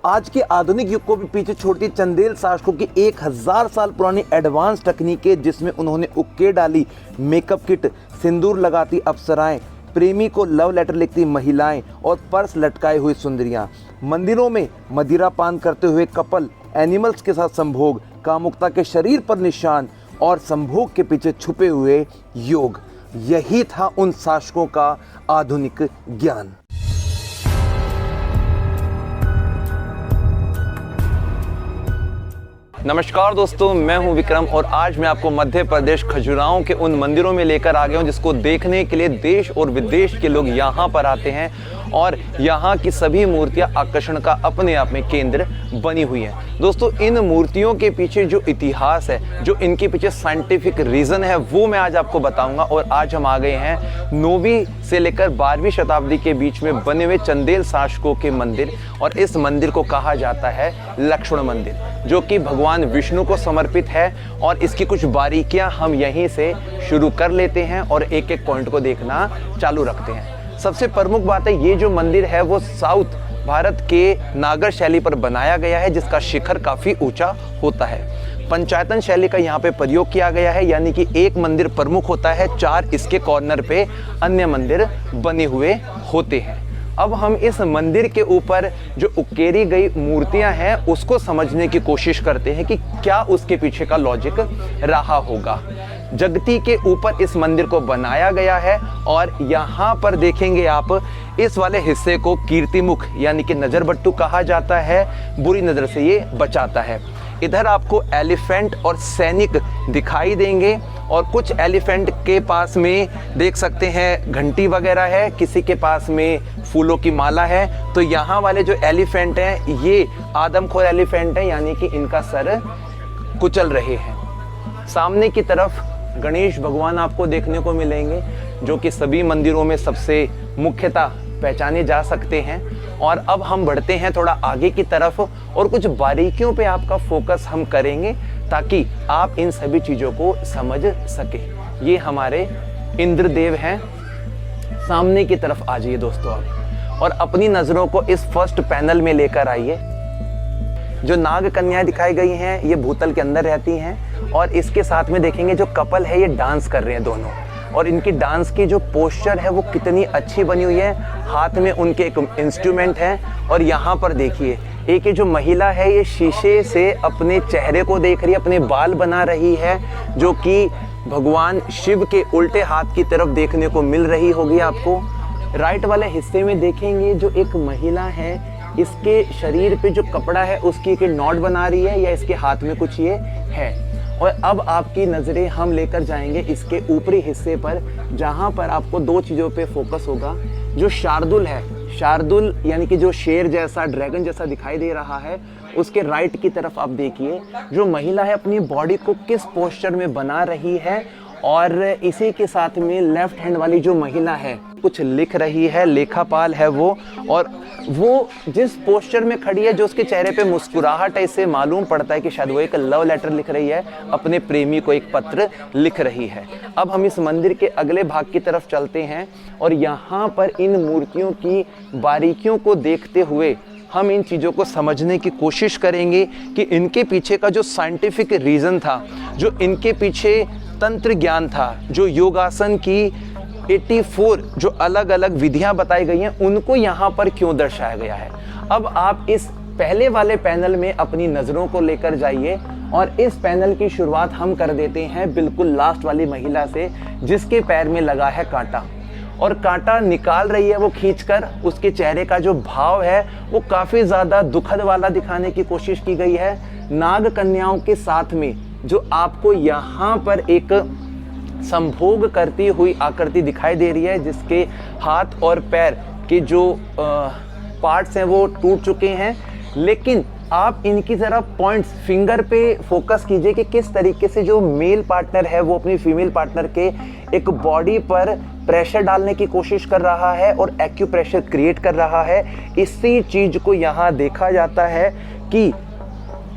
आज के आधुनिक युग को भी पीछे छोड़ती चंदेल शासकों की 1000 साल पुरानी एडवांस तकनीकें, जिसमें उन्होंने उक्के डाली मेकअप किट, सिंदूर लगाती अप्सराएं, प्रेमी को लव लेटर लिखती महिलाएं और पर्स लटकाए हुई सुंदरियां, मंदिरों में मदिरा पान करते हुए कपल, एनिमल्स के साथ संभोग, कामुकता के शरीर पर निशान और संभोग के पीछे छुपे हुए योग। यही था उन शासकों का आधुनिक ज्ञान। नमस्कार दोस्तों, मैं हूं विक्रम और आज मैं आपको मध्य प्रदेश खजुराहो के उन मंदिरों में लेकर आ गया हूं जिसको देखने के लिए देश और विदेश के लोग यहां पर आते हैं और यहां की सभी मूर्तियां आकर्षण का अपने आप में केंद्र बनी हुई हैं। दोस्तों, इन मूर्तियों के पीछे जो इतिहास है, जो इनके पीछे साइंटिफिक रीज़न है, वो मैं आज आपको बताऊंगा। और आज हम आ गए हैं 9वीं से लेकर 12वीं शताब्दी के बीच में बने हुए चंदेल शासकों के मंदिर, और इस मंदिर को कहा जाता है लक्ष्मण मंदिर, जो कि भगवान विष्णु को समर्पित है। और इसकी कुछ बारीकियां हम यहीं से शुरू कर लेते हैं और एक एक पॉइंट को देखना चालू रखते हैं। सबसे प्रमुख बात है, ये जो मंदिर है वो साउथ भारत के नागर शैली पर बनाया गया है, जिसका शिखर काफ़ी ऊंचा होता है। पंचायतन शैली का यहाँ पे प्रयोग किया गया है, यानी कि एक मंदिर प्रमुख होता है, 4 इसके कॉर्नर पे अन्य मंदिर बने हुए होते हैं। अब हम इस मंदिर के ऊपर जो उकेरी गई मूर्तियां हैं उसको समझने की कोशिश करते हैं कि क्या उसके पीछे का लॉजिक रहा होगा। जगती के ऊपर इस मंदिर को बनाया गया है और यहाँ पर देखेंगे आप, इस वाले हिस्से को कीर्तिमुख यानी कि नज़रबट्टू कहा जाता है, बुरी नज़र से ये बचाता है। इधर आपको एलिफेंट और सैनिक दिखाई देंगे और कुछ एलिफेंट के पास में देख सकते हैं घंटी वगैरह है, किसी के पास में फूलों की माला है। तो यहाँ वाले जो एलिफेंट हैं ये आदमखोर एलिफेंट हैं, यानी कि इनका सर कुचल रहे हैं। सामने की तरफ गणेश भगवान आपको देखने को मिलेंगे, जो कि सभी मंदिरों में सबसे मुख्यतः पहचाने जा सकते हैं। और अब हम बढ़ते हैं थोड़ा आगे की तरफ और कुछ बारीकियों पे आपका फोकस हम करेंगे ताकि आप इन सभी चीज़ों को समझ सके। ये हमारे इंद्रदेव हैं। सामने की तरफ आ जाइए दोस्तों आप और अपनी नज़रों को इस फर्स्ट पैनल में लेकर आइए। जो नाग कन्याएं दिखाई गई हैं ये भूतल के अंदर रहती हैं और इसके साथ में देखेंगे जो कपल है ये डांस कर रहे हैं दोनों, और इनकी डांस की जो पोस्चर है वो कितनी अच्छी बनी हुई है। हाथ में उनके एक इंस्ट्रूमेंट है और यहाँ पर देखिए एक ये जो महिला है ये शीशे से अपने चेहरे को देख रही है, अपने बाल बना रही है, जो कि भगवान शिव के उल्टे हाथ की तरफ देखने को मिल रही होगी आपको। राइट वाले हिस्से में देखेंगे जो एक महिला है, इसके शरीर पे जो कपड़ा है उसकी एक नॉट बना रही है या इसके हाथ में कुछ ये है। और अब आपकी नज़रें हम लेकर जाएंगे इसके ऊपरी हिस्से पर, जहाँ पर आपको 2 चीज़ों पे फोकस होगा। जो शार्दुल है, शार्दुल यानी कि जो शेर जैसा, ड्रैगन जैसा दिखाई दे रहा है, उसके राइट की तरफ आप देखिए जो महिला है अपनी बॉडी को किस पोस्चर में बना रही है। और इसी के साथ में लेफ्ट हैंड वाली जो महिला है कुछ लिख रही है, लेखापाल है वो, और वो जिस पोस्चर में खड़ी है, जो उसके चेहरे पे मुस्कुराहट है, इससे मालूम पड़ता है कि शायद वो एक लव लेटर लिख रही है, अपने प्रेमी को एक पत्र लिख रही है। अब हम इस मंदिर के अगले भाग की तरफ चलते हैं और यहाँ पर इन मूर्तियों की बारीकियों को देखते हुए हम इन चीज़ों को समझने की कोशिश करेंगे कि इनके पीछे का जो साइंटिफिक रीज़न था, जो इनके पीछे तंत्र ज्ञान था, जो योगासन की 84 जो अलग अलग विधियां बताई गई हैं, उनको यहाँ पर क्यों दर्शाया गया है। अब आप इस पहले वाले पैनल में अपनी नज़रों को लेकर जाइए और इस पैनल की शुरुआत हम कर देते हैं बिल्कुल लास्ट वाली महिला से, जिसके पैर में लगा है कांटा और कांटा निकाल रही है वो खींचकर। उसके चेहरे का जो भाव है वो काफ़ी ज़्यादा दुखद वाला दिखाने की कोशिश की गई है। नाग कन्याओं के साथ में जो आपको यहाँ पर एक संभोग करती हुई आकृति दिखाई दे रही है, जिसके हाथ और पैर के जो पार्ट्स हैं वो टूट चुके हैं, लेकिन आप इनकी ज़रा पॉइंट्स फिंगर पे फोकस कीजिए कि किस तरीके से जो मेल पार्टनर है वो अपनी फीमेल पार्टनर के एक बॉडी पर प्रेशर डालने की कोशिश कर रहा है और एक्यूप्रेशर क्रिएट कर रहा है। इसी चीज़ को यहाँ देखा जाता है कि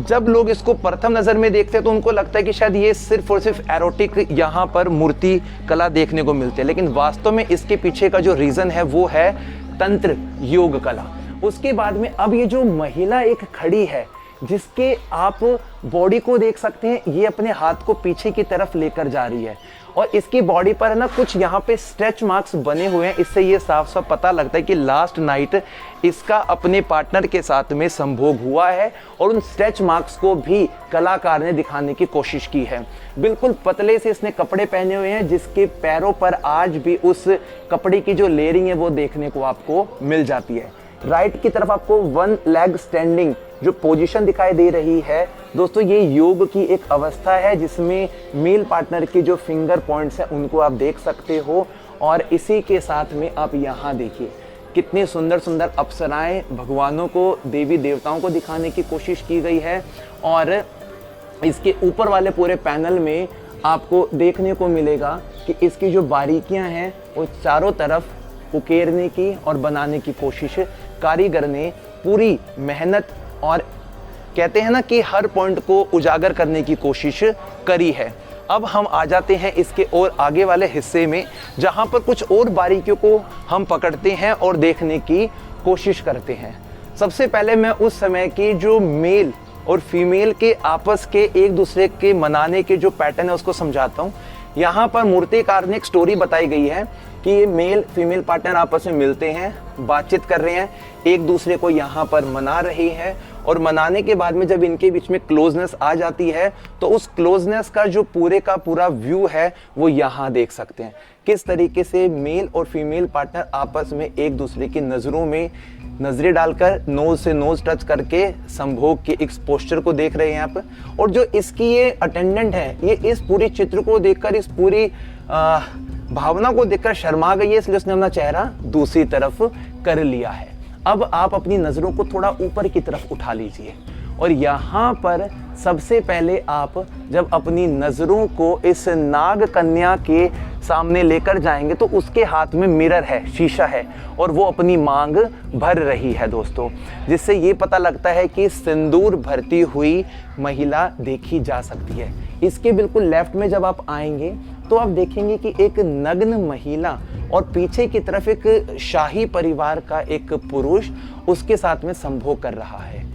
जब लोग इसको प्रथम नज़र में देखते हैं तो उनको लगता है कि शायद ये सिर्फ और सिर्फ एरोटिक यहाँ पर मूर्ति कला देखने को मिलती है, लेकिन वास्तव में इसके पीछे का जो रीज़न है वो है तंत्र योग कला। उसके बाद में अब ये जो महिला एक खड़ी है, जिसके आप बॉडी को देख सकते हैं, ये अपने हाथ को पीछे की तरफ लेकर जा रही है और इसकी बॉडी पर है ना कुछ यहाँ पे स्ट्रेच मार्क्स बने हुए हैं। इससे ये साफ साफ पता लगता है कि लास्ट नाइट इसका अपने पार्टनर के साथ में संभोग हुआ है और उन स्ट्रेच मार्क्स को भी कलाकार ने दिखाने की कोशिश की है। बिल्कुल पतले से इसने कपड़े पहने हुए हैं, जिसके पैरों पर आज भी उस कपड़े की जो लेयरिंग है वो देखने को आपको मिल जाती है। राइट की तरफ आपको वन लेग स्टैंडिंग जो पोजीशन दिखाई दे रही है दोस्तों, ये योग की एक अवस्था है जिसमें मेल पार्टनर के जो फिंगर पॉइंट्स हैं उनको आप देख सकते हो। और इसी के साथ में आप यहाँ देखिए कितनी सुंदर सुंदर अप्सराएं, भगवानों को, देवी देवताओं को दिखाने की कोशिश की गई है। और इसके ऊपर वाले पूरे पैनल में आपको देखने को मिलेगा कि इसकी जो बारीकियां हैं वो चारों तरफ उकेरने की और बनाने की कोशिश कारीगर ने पूरी मेहनत और कहते हैं ना कि हर पॉइंट को उजागर करने की कोशिश करी है। अब हम आ जाते हैं इसके और आगे वाले हिस्से में, जहां पर कुछ और बारीकियों को हम पकड़ते हैं और देखने की कोशिश करते हैं। सबसे पहले मैं उस समय की जो मेल और फीमेल के आपस के एक दूसरे के मनाने के जो पैटर्न है उसको समझाता हूँ। यहाँ पर मूर्तिकार ने एक स्टोरी बताई गई है कि ये मेल फीमेल पार्टनर आपस में मिलते हैं, बातचीत कर रहे हैं, एक दूसरे को यहाँ पर मना रही है और मनाने के बाद में जब इनके बीच में क्लोजनेस आ जाती है तो उस क्लोजनेस का जो पूरे का पूरा व्यू है वो यहाँ देख सकते हैं। किस तरीके से मेल और फीमेल पार्टनर आपस में एक दूसरे की नज़रों में नजरें डालकर नोज से नोज टच करके संभोग के इस पोस्चर को देख रहे हैं यहाँ पर। और जो इसकी ये अटेंडेंट है, ये इस पूरे चित्र को देखकर, इस पूरी भावना को देखकर शर्मा गई है, इसलिए उसने अपना चेहरा दूसरी तरफ कर लिया है। अब आप अपनी नज़रों को थोड़ा ऊपर की तरफ उठा लीजिए और यहाँ पर सबसे पहले आप जब अपनी नज़रों को इस नाग कन्या के सामने लेकर जाएंगे तो उसके हाथ में मिरर है, शीशा है और वो अपनी मांग भर रही है दोस्तों, जिससे ये पता लगता है कि सिंदूर भरती हुई महिला देखी जा सकती है। इसके बिल्कुल लेफ्ट में जब आप आएंगे तो आप देखेंगे कि एक नग्न महिला और पीछे की तरफ एक शाही परिवार का एक पुरुष उसके साथ में संभोग कर रहा है।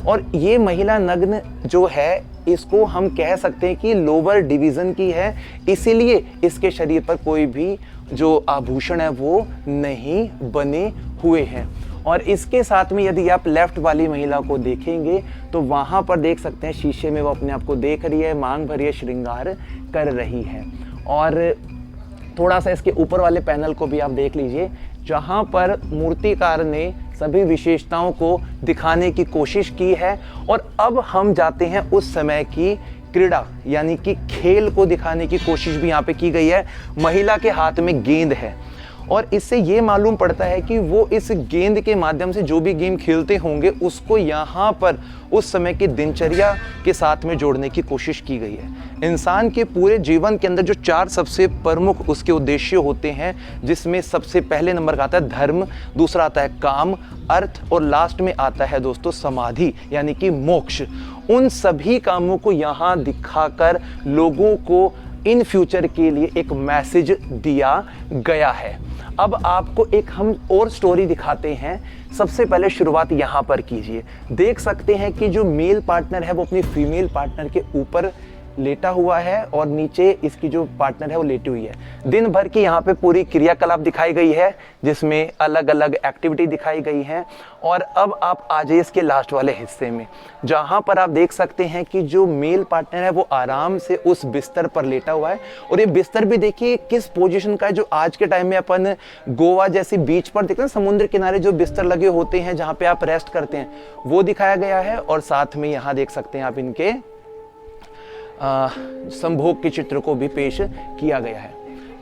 और ये महिला नग्न जो है, इसको हम कह सकते हैं कि लोअर डिवीज़न की है, इसीलिए इसके शरीर पर कोई भी जो आभूषण है वो नहीं बने हुए हैं। और इसके साथ में यदि आप लेफ्ट वाली महिला को देखेंगे तो वहाँ पर देख सकते हैं शीशे में वो अपने आप को देख रही है, मांग भरी है, श्रृंगार कर रही है। और थोड़ा सा इसके ऊपर वाले पैनल को भी आप देख लीजिए, जहाँ पर मूर्तिकार ने सभी विशेषताओं को दिखाने की कोशिश की है। और अब हम जाते हैं उस समय की क्रीड़ा यानी कि खेल को दिखाने की कोशिश भी यहाँ पे की गई है। महिला के हाथ में गेंद है और इससे ये मालूम पड़ता है कि वो इस गेंद के माध्यम से जो भी गेम खेलते होंगे उसको यहाँ पर उस समय की दिनचर्या के साथ में जोड़ने की कोशिश की गई है। इंसान के पूरे जीवन के अंदर जो 4 सबसे प्रमुख उसके उद्देश्य होते हैं, जिसमें सबसे पहले नंबर का आता है धर्म, दूसरा आता है काम, अर्थ और लास्ट में आता है दोस्तों समाधि यानी कि मोक्ष। उन सभी कामों को यहाँ दिखाकर लोगों को इन फ्यूचर के लिए एक मैसेज दिया गया है। अब आपको एक हम और स्टोरी दिखाते हैं। सबसे पहले शुरुआत यहाँ पर कीजिए। देख सकते हैं कि जो मेल पार्टनर है वो अपनी फीमेल पार्टनर के ऊपर लेटा हुआ है और नीचे इसकी जो पार्टनर है वो लेटी हुई है। दिन भर की यहाँ पे पूरी क्रियाकलाप दिखाई गई है, जिसमें अलग अलग एक्टिविटी दिखाई गई है। और अब आप आ जाइए इसके लास्ट वाले हिस्से में, जहाँ पर आप देख सकते हैं कि जो मेल पार्टनर है वो आराम से उस बिस्तर पर लेटा हुआ है। और ये बिस्तर भी देखिए किस पोजीशन का है, जो आज के टाइम में अपन गोवा जैसी बीच पर देखते हैं, समुद्र किनारे जो बिस्तर लगे होते हैं जहाँ पे आप रेस्ट करते हैं, वो दिखाया गया है। और साथ में यहाँ देख सकते हैं आप इनके संभोग के चित्र को भी पेश किया गया है।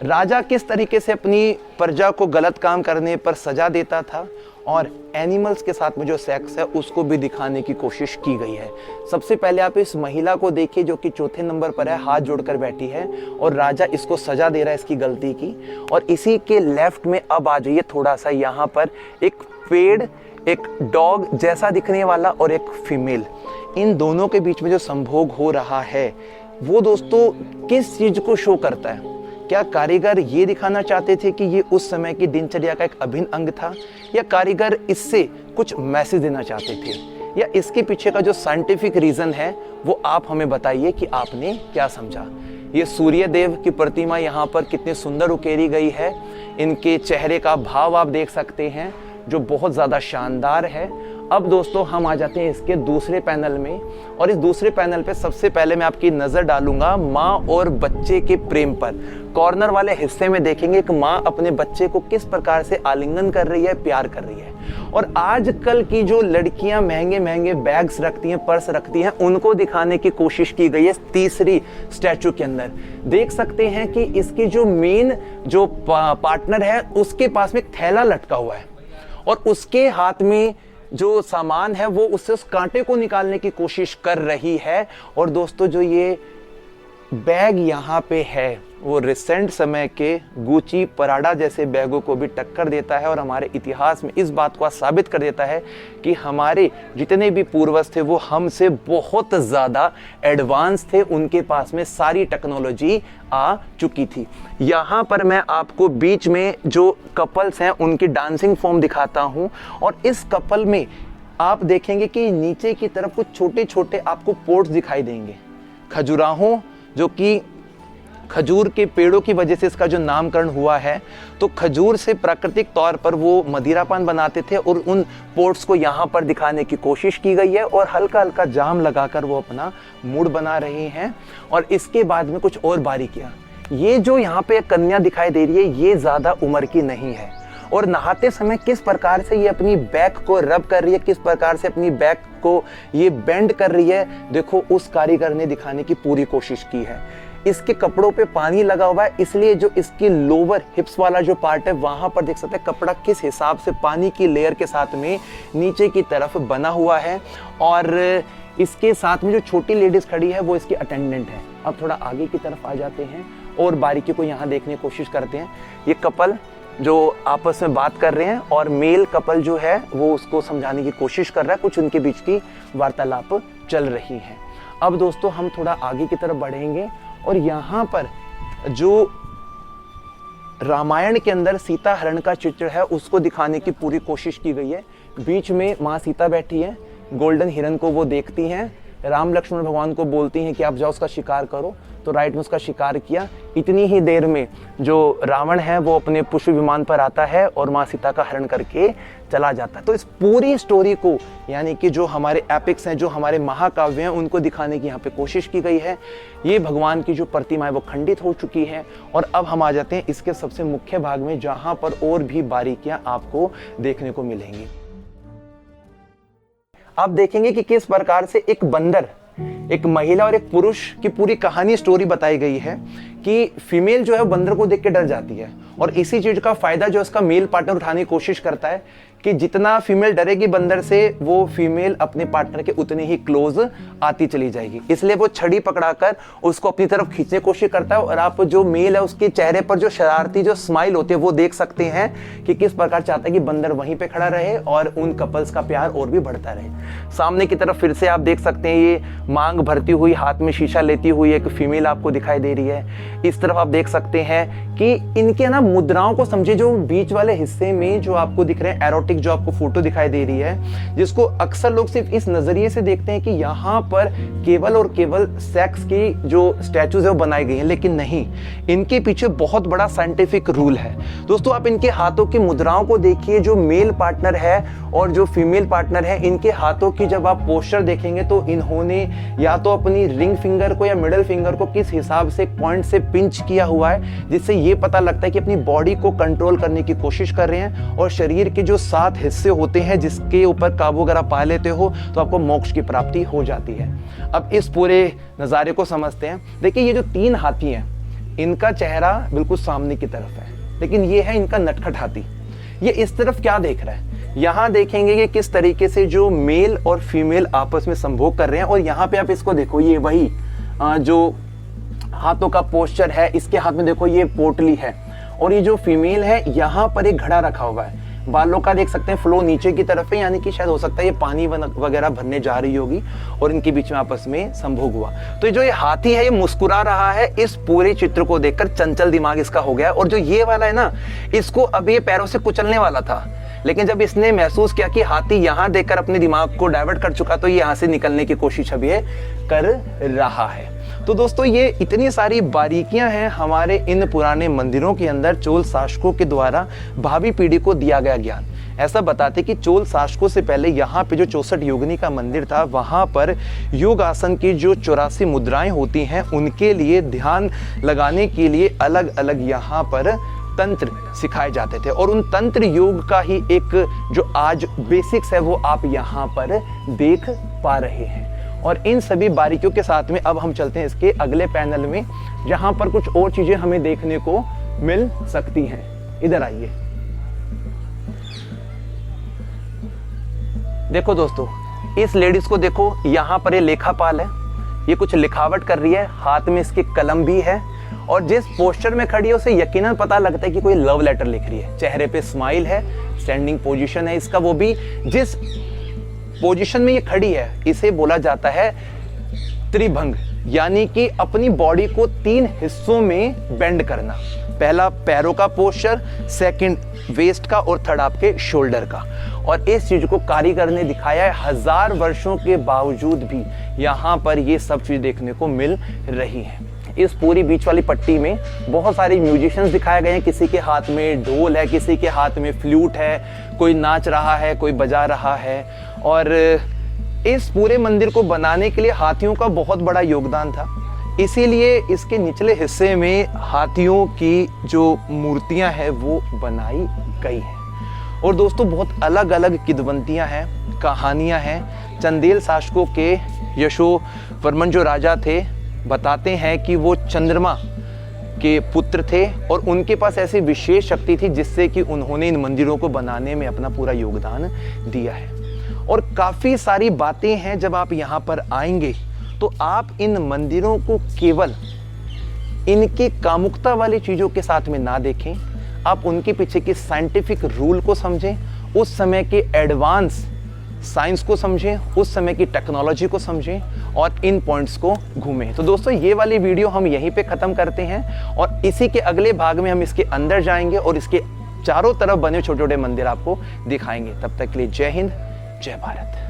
राजा किस तरीके से अपनी प्रजा को गलत काम करने पर सजा देता था और एनिमल्स के साथ में जो सेक्स है उसको भी दिखाने की कोशिश की गई है। सबसे पहले आप इस महिला को देखिए जो कि चौथे नंबर पर है, हाथ जोड़कर बैठी है और राजा इसको सजा दे रहा है इसकी गलती की। और इसी के लेफ्ट में अब आ जाइए थोड़ा सा, यहाँ पर एक पेड़, एक डॉग जैसा दिखने वाला और एक फीमेल, इन दोनों के बीच में जो संभोग हो रहा है वो दोस्तों किस चीज को शो करता है? क्या कारीगर ये दिखाना चाहते थे कि ये उस समय की दिनचर्या का एक अभिन्न अंग था, या कारीगर इससे कुछ मैसेज देना चाहते थे, या इसके पीछे का जो साइंटिफिक रीज़न है वो आप हमें बताइए कि आपने क्या समझा। ये सूर्य देव की प्रतिमा यहाँ पर कितनी सुंदर उकेरी गई है, इनके चेहरे का भाव आप देख सकते हैं जो बहुत ज़्यादा शानदार है। अब दोस्तों हम आ जाते हैं इसके दूसरे पैनल में, और इस दूसरे पैनल पे सबसे पहले मैं आपकी नज़र डालूंगा माँ और बच्चे के प्रेम पर। कॉर्नर वाले हिस्से में देखेंगे कि माँ अपने बच्चे को किस प्रकार से आलिंगन कर रही है, प्यार कर रही है। और आजकल की जो लड़कियां महंगे महंगे बैग्स रखती हैं, पर्स रखती हैं, उनको दिखाने की कोशिश की गई है तीसरी स्टैचू के अंदर। देख सकते हैं कि इसकी जो मेन जो पार्टनर है उसके पास में एक थैला लटका हुआ है, और उसके हाथ में जो सामान है वो उससे उस कांटे को निकालने की कोशिश कर रही है। और दोस्तों जो ये बैग यहाँ पे है वो रिसेंट समय के गुची, पराडा जैसे बैगों को भी टक्कर देता है, और हमारे इतिहास में इस बात को साबित कर देता है कि हमारे जितने भी पूर्वज थे वो हमसे बहुत ज़्यादा एडवांस थे, उनके पास में सारी टेक्नोलॉजी आ चुकी थी। यहाँ पर मैं आपको बीच में जो कपल्स हैं उनकी डांसिंग फॉर्म दिखाता हूँ, और इस कपल में आप देखेंगे कि नीचे की तरफ कुछ छोटे छोटे आपको पोर्ट्स दिखाई देंगे, खजुराहों, जो कि खजूर के पेड़ों की वजह से इसका जो नामकरण हुआ है। तो खजूर से प्राकृतिक तौर पर वो मदिरापान बनाते थे, और उन पोर्ट्स को यहाँ पर दिखाने की कोशिश की गई है, और हल्का हल्का जाम लगाकर वो अपना मूड बना रहे हैं। और इसके बाद में कुछ और बारीकियाँ, ये जो यहाँ पे कन्या दिखाई दे रही है ये ज़्यादा उम्र की नहीं है, और नहाते समय किस प्रकार से ये अपनी बैक को रब कर रही है, किस प्रकार से अपनी बैक को ये बेंड कर रही है, देखो उस कारीगर ने दिखाने की पूरी कोशिश की है। इसके कपड़ों पे पानी लगा हुआ है, इसलिए जो इसकी लोअर हिप्स वाला जो पार्ट है वहां पर देख सकते हैं कपड़ा किस हिसाब से पानी की लेयर के साथ में नीचे की तरफ बना हुआ है। और इसके साथ में जो छोटी लेडीज खड़ी है वो इसकी अटेंडेंट है। अब थोड़ा आगे की तरफ आ जाते हैं और बारीकी को यहाँ देखने की कोशिश करते हैं। ये कपल जो आपस में बात कर रहे हैं, और मेल कपल जो है वो उसको समझाने की कोशिश कर रहा है, कुछ उनके बीच की वार्तालाप चल रही है। अब दोस्तों हम थोड़ा आगे की तरफ बढ़ेंगे, और यहाँ पर जो रामायण के अंदर सीता हरण का चित्र है उसको दिखाने की पूरी कोशिश की गई है। बीच में माँ सीता बैठी है, गोल्डन हिरन को वो देखती हैं, राम लक्ष्मण भगवान को बोलती हैं कि आप जाओ उसका शिकार करो, तो राइट में उसका शिकार किया। इतनी ही देर में जो रावण है वो अपने पुष्प विमान पर आता है और माँ सीता का हरण करके चला जाता है। तो इस पूरी स्टोरी को, यानी कि जो हमारे एपिक्स हैं, जो हमारे महाकाव्य हैं, उनको दिखाने की यहाँ पे कोशिश की गई है। ये भगवान की जो प्रतिमा है वो खंडित हो चुकी है, और अब हम आ जाते हैं इसके सबसे मुख्य भाग में, जहाँ पर और भी बारीकियां आपको देखने को मिलेंगी। आप देखेंगे कि किस प्रकार से एक बंदर, एक महिला और एक पुरुष की पूरी कहानी, स्टोरी बताई गई है कि फीमेल जो है बंदर को देख के डर जाती है, और इसी चीज का फायदा जो इसका मेल पार्टनर उठाने की कोशिश करता है कि जितना फीमेल डरेगी बंदर से, वो फीमेल अपने पार्टनर के उतने ही क्लोज आती चली जाएगी। इसलिए वो छड़ी पकड़ाकर उसको अपनी तरफ खींचने की कोशिश करता है, और आप जो मेल है उसके चेहरे पर जो शरारती जो स्माइल होती है वो देख सकते हैं कि किस प्रकार चाहता है कि बंदर वहीं पे खड़ा रहे और उन कपल्स का प्यार और भी बढ़ता रहे। सामने की तरफ फिर से आप देख सकते हैं ये मांग भरती हुई, हाथ में शीशा लेती हुई एक फीमेल आपको दिखाई दे रही है। इस तरफ आप देख सकते हैं कि इनके ना मुद्राओं को समझे, जो बीच वाले हिस्से में जो आपको दिख रहे हैं एरोटिक जो आपको फोटो दिखाई दे रही है, जिसको अक्सर लोग सिर्फ इस नजरिए से देखते हैं कि यहाँ पर केवल और केवल सेक्स की जो स्टैचूज है वो बनाई गई हैं, लेकिन नहीं, इनके पीछे बहुत बड़ा साइंटिफिक रूल है। दोस्तों आप इनके हाथों की मुद्राओं को देखिए, जो मेल पार्टनर है और जो फीमेल पार्टनर है, इनके हाथों की जब आप पोस्चर देखेंगे तो इन्होंने या तो अपनी रिंग फिंगर को या मिडिल फिंगर को किस हिसाब से पॉइंट से पिंच किया हुआ है, जिससे ये पता लगता है कि अपनी बॉडी को कंट्रोल करने की कोशिश कर रहे हैं। और शरीर के जो 7 हिस्से होते हैं जिसके ऊपर काबू अगर आप पा लेते हो तो आपको मोक्ष की प्राप्ति हो जाती है। अब इस पूरे नज़ारे को समझते हैं। देखिए ये जो 3 हाथी हैं, इनका चेहरा बिल्कुल सामने की तरफ है, लेकिन ये है इनका नटखट हाथी। ये इस तरफ क्या देख रहा है, यहाँ देखेंगे कि किस तरीके से जो मेल और फीमेल आपस में संभोग कर रहे हैं। और यहाँ पे आप इसको देखो, ये वही जो हाथों का पोस्चर है, इसके हाथ में देखो ये पोटली है, और ये जो फीमेल है यहाँ पर एक घड़ा रखा हुआ है। बालों का देख सकते हैं फ्लो नीचे की तरफ है, यानी कि शायद हो सकता है ये पानी वगैरह भरने जा रही होगी, और इनके बीच में आपस में संभोग हुआ। तो जो ये हाथी है ये मुस्कुरा रहा है। इस पूरे चित्र को देखकर चंचल दिमाग इसका हो गया, और जो ये वाला है ना, इसको अब ये पैरों से कुचलने वाला था, लेकिन जब इसने महसूस किया कि हाथी यहाँ देखकर अपने दिमाग को डाइवर्ट कर चुका, तो ये यहाँ से निकलने की कोशिश अब ये कर रहा है। तो दोस्तों, ये इतनी सारी बारीकियां हैं हमारे इन पुराने मंदिरों के अंदर, चोल शासकों के द्वारा भावी पीढ़ी को दिया गया ज्ञान। ऐसा बताते कि चोल शासकों से पहले यहाँ पे जो 64 योगिनी का मंदिर था, वहाँ पर योग आसन की जो 84 मुद्राएं होती हैं, उनके लिए ध्यान लगाने के लिए अलग अलग यहाँ पर तंत्र सिखाए जाते थे। और उन तंत्र योग का ही एक जो आज बेसिक्स है वो आप यहाँ पर देख पा रहे हैं। और इन सभी बारीकियों के साथ में अब हम चलते हैं इसके अगले पैनल में, जहाँ पर कुछ और चीजें हमें देखने को मिल सकती हैं। इधर आइए। देखो दोस्तों, इस लेडीज को देखो, यहाँ पर ये लेखापाल है, ये कुछ लिखावट कर रही है, हाथ में इसके कलम भी है, और जिस पोस्टर में खड़ी है उसे यकीनन पता लगता है कि कोई लव लेटर लिख रही है। चेहरे पे स्माइल है, स्टैंडिंग पोजीशन है इसका, वो भी जिस पोजीशन में ये खड़ी है इसे बोला जाता है त्रिभंग, यानी कि अपनी बॉडी को 3 हिस्सों में बेंड करना। पहला पैरों का पोस्चर, सेकंड वेस्ट का, और थर्ड आपके शोल्डर का। और इस चीज को कारीगर ने दिखाया है, 1000 वर्षों के बावजूद भी यहाँ पर ये सब चीज देखने को मिल रही है। इस पूरी बीच वाली पट्टी में बहुत सारे म्यूजिशियंस दिखाए गए हैं, किसी के हाथ में ढोल है, किसी के हाथ में फ्लूट है, कोई नाच रहा है, कोई बजा रहा है। और इस पूरे मंदिर को बनाने के लिए हाथियों का बहुत बड़ा योगदान था, इसीलिए इसके निचले हिस्से में हाथियों की जो मूर्तियां हैं वो बनाई गई हैं। और दोस्तों, बहुत अलग अलग किंवदंतियां हैं, कहानियां हैं। चंदेल शासकों के यशोवर्मन जो राजा थे, बताते हैं कि वो चंद्रमा के पुत्र थे और उनके पास ऐसी विशेष शक्ति थी जिससे कि उन्होंने इन मंदिरों को बनाने में अपना पूरा योगदान दिया है। और काफ़ी सारी बातें हैं, जब आप यहाँ पर आएंगे तो आप इन मंदिरों को केवल इनके कामुकता वाली चीज़ों के साथ में ना देखें, आप उनके पीछे के साइंटिफिक रूल को समझें, उस समय के एडवांस साइंस को समझें, उस समय की टेक्नोलॉजी को समझें और इन पॉइंट्स को घूमें। तो दोस्तों, ये वाली वीडियो हम यहीं पे ख़त्म करते हैं और इसी के अगले भाग में हम इसके अंदर जाएंगे और इसके चारों तरफ बने छोटे छोटे मंदिर आपको दिखाएंगे। तब तक के लिए जय हिंद, जय भारत।